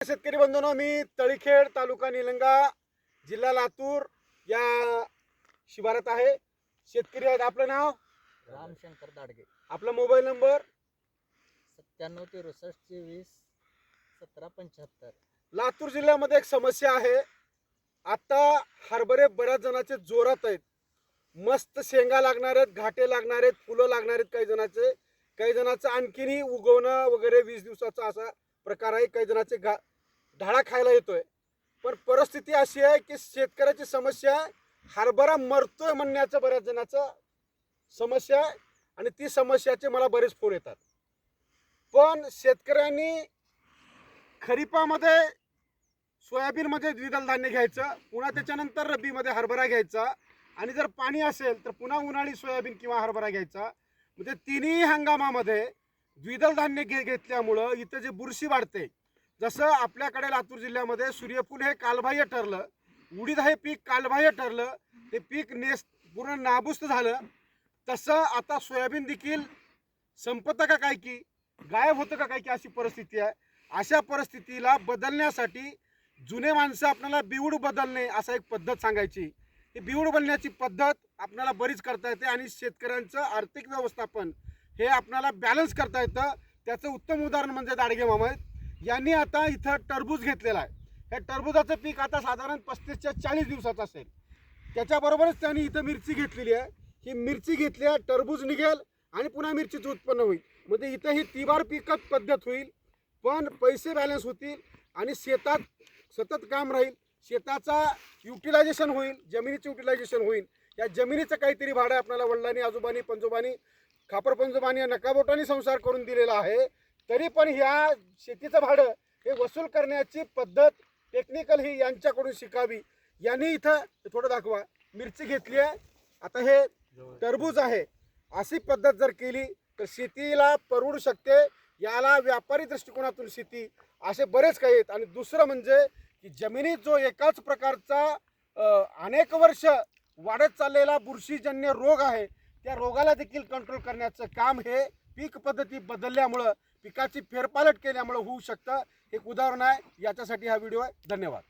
शेतकरी बंधूंनो, मी तळीखेड तालुका निलंगा जिल्हा लातूर या शिवारात आहे. शेतकरी आहेत. आपलं नाव? रामशंकर दाडगे. आपला मोबाईल नंबर? 97 63 20 17 75. लातूर जिल्ह्यामध्ये एक समस्या आहे. आता हरभरे बऱ्याच जणांचे जोरात आहेत. मस्त शेंगा लागणार आहेत, घाटे लागणार आहेत, फुलं लागणार आहेत. काही जणांचं आणखीनही उगवणं वगैरे 20 दिवसाचा असा प्रकार आहे. काही जणांचे ढाळा खायला येतोय. पण परिस्थिती अशी आहे की शेतकऱ्याची समस्या हरभरा मरतोय म्हणण्याचं बऱ्याच जणांचं समस्या आहे. आणि ती समस्याचे मला बरेच फोन येतात. पण शेतकऱ्यांनी खरीपामध्ये सोयाबीनमध्ये द्विदल धान्य घ्यायचं, पुन्हा त्याच्यानंतर रब्बीमध्ये हरभरा घ्यायचा, आणि जर पाणी असेल तर पुन्हा उन्हाळी सोयाबीन किंवा हरभरा घ्यायचा. म्हणजे तिन्ही हंगामामध्ये द्विदल धान्य घेतल्यामुळं इथं जे बुरशी वाढते, जसं आपल्याकडे लातूर जिल्ह्यामध्ये सूर्यफूल हे कालबाह्य ठरलं, उडीद हे पीक कालबाह्य ठरलं, ते पीक पूर्ण नाबूस्त झालं, तसं आता सोयाबीन देखील संपतं का काय की गायब होतं का काय की अशी परिस्थिती आहे. अशा परिस्थितीला बदलण्यासाठी जुने माणसं आपल्याला बिवूड बदलणे असा एक पद्धत सांगायची. ही बिवूड बनण्याची पद्धत आपल्याला बरीच करता येते आणि शेतकऱ्यांचं आर्थिक व्यवस्थापन हे आपल्याला बॅलन्स करता येतं. त्याचं उत्तम उदाहरण म्हणजे दाडगे मामा आहेत. यांनी आता इथं टरबूज घेतलेला आहे. हे टरबुजाचं पीक आता साधारण 35 ते 40 दिवसाचं असेल. त्याच्याबरोबरच त्यांनी इथं मिरची घेतलेली आहे. ही मिरची घेतली आहे, टरबूज निघेल आणि पुन्हा मिरचीचं उत्पन्न होईल. म्हणजे इथं ही तिबार पिकत पद्धत होईल, पण पैसे बॅलन्स होतील आणि शेतात सतत काम राहील. शेताचा युटिलायझेशन होईल, जमिनीचं युटिलायझेशन होईल. या जमिनीचं काहीतरी भाडं आपल्याला वडिलांनी, आजोबांनी, पंजोबांनी, खापर पंजोबांनी या नकाबोटांनी संसार करून दिलेला आहे. तरी पण ह्या शेतीचं भाडं हे वसूल करण्याची पद्धत टेक्निकल ही यांच्याकडून शिकावी. यांनी इथं थोडं दाखवा, मिरची घेतली आहे, आता हे टरबूज आहे. अशी पद्धत जर केली तर शेतीला परवडू शकते. याला व्यापारी दृष्टिकोनातून शेती असे बरेच काही आहेत. आणि दुसरं म्हणजे की जमिनीत जो एकाच प्रकारचा अनेक वर्ष वाढत चाललेला बुरशीजन्य रोग आहे, त्या रोगाला देखील कंट्रोल करण्याचं काम हे पीक पद्धती बदलल्यामुळं, पिकाची फेरपालट केल्यामुळं होऊ शकतं. एक उदाहरण आहे. याच्यासाठी हा व्हिडिओ आहे. धन्यवाद.